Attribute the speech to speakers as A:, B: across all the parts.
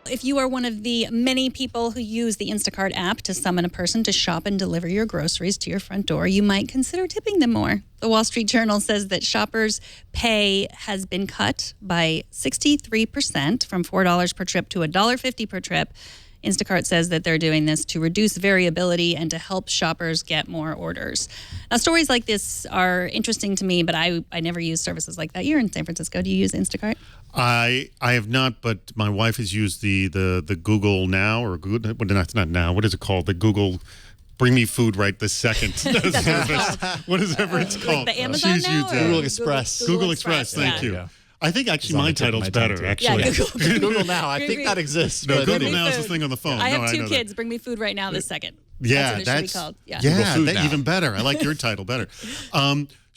A: If you are one of the many people who use the Instacart app to summon a person to shop and deliver your groceries to your front door, you might consider tipping them more. The Wall Street Journal says that shoppers' pay has been cut by 63% from $4 per trip to $1.50 per trip. Instacart says that they're doing this to reduce variability and to help shoppers get more orders. Now, stories like this are interesting to me, but I never use services like that. You're in San Francisco. Do you use Instacart?
B: I have not, but my wife has used the Google Now, or Google, not Now. What is it called? The Google Bring Me Food Right This Second service. Whatever it's called.
A: Like the Amazon
B: She's used
C: Google Express.
B: Google Express. Thank you.
C: Yeah.
B: I think actually my title's better. Actually,
A: Yeah,
C: Google Now. I think that exists.
B: No,
C: but
B: Google
C: anyway.
B: Now is the thing on the phone.
A: I have two
B: know
A: kids.
B: that.
A: Bring me food right now this second.
B: Yeah,
A: that's what it should be called. Yeah,
B: that
C: Now.
B: even better. I like your title better.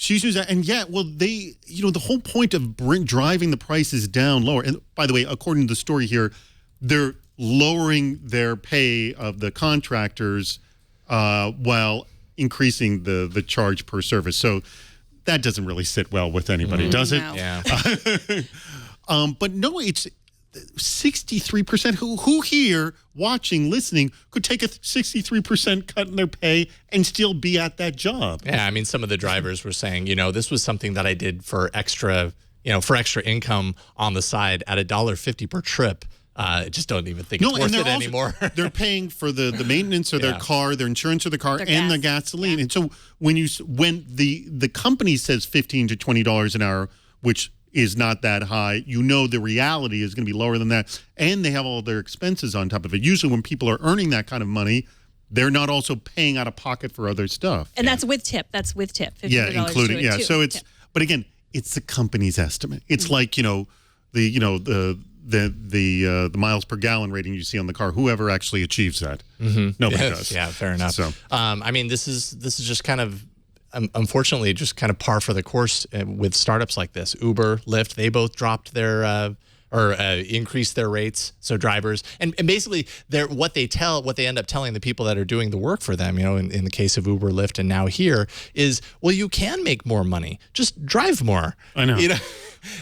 B: She's used that, and they, the whole point of driving the prices down lower. And by the way, according to the story here, they're lowering their pay of the contractors while increasing the charge per service. So that doesn't really sit well with anybody, does it?
A: No.
C: Yeah.
B: But no, it's 63%. Who here, watching, listening, could take a 63% cut in their pay and still be at that job?
C: Yeah, I mean, some of the drivers were saying, this was something that I did for extra income on the side at $1.50 per trip. I just don't even think it's worth it anymore.
B: They're paying for the maintenance of their car, their insurance of the car,
A: Their
B: and
A: gas.
B: the gasoline. Yeah. And so when the company says $15 to $20 an hour, which is not that high, the reality is going to be lower than that. And they have all their expenses on top of it. Usually when people are earning that kind of money, they're not also paying out of pocket for other stuff.
A: And that's with tip. That's with tip.
B: Yeah,
A: $50
B: including,
A: to a
B: So
A: tip.
B: but again, it's the company's estimate. It's like, the miles per gallon rating you see on the car. Whoever actually achieves that, nobody does.
C: Yeah, fair enough.
B: So,
C: I mean, this is just kind of, unfortunately, just kind of par for the course with startups like this. Uber, Lyft, they both dropped their increased their rates. So drivers and basically what they end up telling the people that are doing the work for them, in the case of Uber, Lyft, and now here is, well, you can make more money. Just drive more.
B: I know.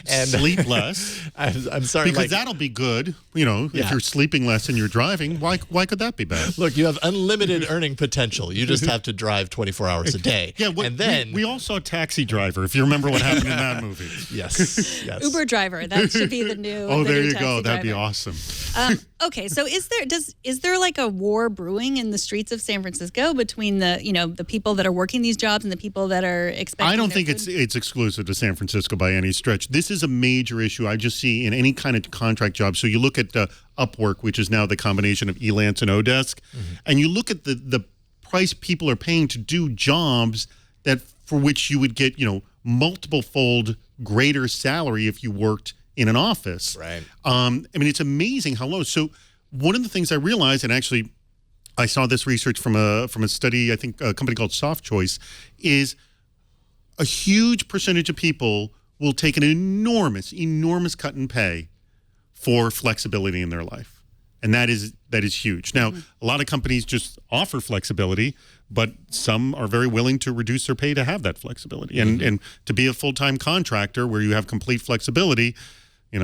C: And
B: sleep less.
C: I'm sorry,
B: because that'll be good. If you're sleeping less and you're driving, why could that be bad?
C: Look, you have unlimited earning potential. You just have to drive 24 hours a day.
B: Yeah,
C: and then
B: we all saw Taxi Driver. If you remember what happened in that movie.
C: Yes.
A: Uber driver. That should be the new.
B: Oh,
A: the
B: there
A: new
B: you
A: taxi
B: go. That'd be
A: driver.
B: awesome.
A: Okay, so is there like a war brewing in the streets of San Francisco between the people that are working these jobs and the people that are expecting?
B: I don't think it's exclusive to San Francisco by any stretch. This is a major issue I just see in any kind of contract job. So you look at Upwork, which is now the combination of Elance and Odesk, and you look at the price people are paying to do jobs that for which you would get multiple-fold greater salary if you worked in an office.
C: Right.
B: I mean, it's amazing how low. So one of the things I realized, and actually I saw this research from a study, I think a company called Soft Choice, is a huge percentage of people will take an enormous cut in pay for flexibility in their life. And that is huge. Now, a lot of companies just offer flexibility, but some are very willing to reduce their pay to have that flexibility. And to be a full-time contractor where you have complete flexibility, I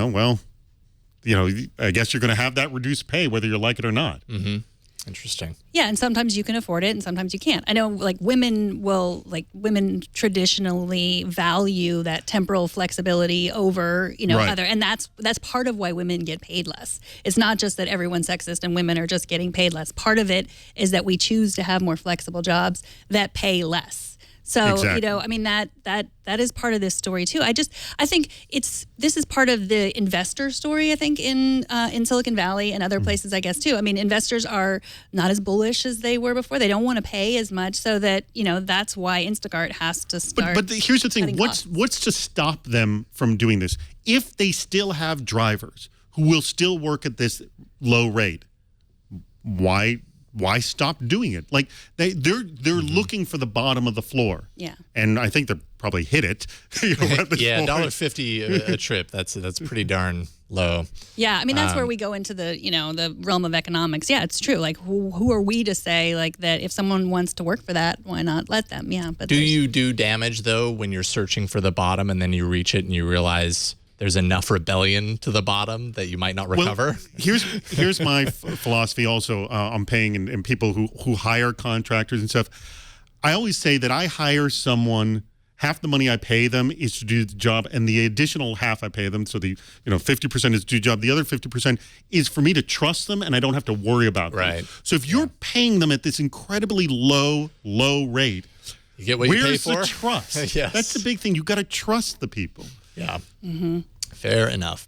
B: guess you're going to have that reduced pay whether you like it or not.
C: Mm-hmm. Interesting.
A: Yeah, and sometimes you can afford it and sometimes you can't. I know women traditionally value that temporal flexibility over,
B: Right.
A: other, and that's part of why women get paid less. It's not just that everyone's sexist and women are just getting paid less. Part of it is that we choose to have more flexible jobs that pay less. So,
B: Exactly.
A: I mean, that is part of this story too. I think this is part of the investor story, I think, in Silicon Valley and other places, I guess, too. I mean, investors are not as bullish as they were before. They don't want to pay as much, so that, that's why Instacart has to start.
B: But here's the thing. What's to stop them from doing this? If they still have drivers who will still work at this low rate, why stop doing it? Like they're looking for the bottom of the floor.
A: Yeah.
B: And I think they probably hit it. At this
C: Yeah,
B: point.
C: $1.50 a trip. That's pretty darn low.
A: Yeah, I mean, that's where we go into the, the realm of economics. Yeah, it's true. Like, who are we to say, like, that if someone wants to work for that, why not let them? Yeah, but
C: do you do damage, though, when you're searching for the bottom and then you reach it and you realize there's enough rebellion to the bottom that you might not recover.
B: Well, here's my philosophy also on paying and people who hire contractors and stuff. I always say that I hire someone. Half the money I pay them is to do the job, and the additional half I pay them, so the 50% is to do the job. The other 50% is for me to trust them, and I don't have to worry about them.
C: Right.
B: So if you're paying them at this incredibly low rate,
C: you get what you pay for.
B: Where's the trust?
C: Yes.
B: That's the big thing. You got to trust the people.
C: Yeah. Fair enough.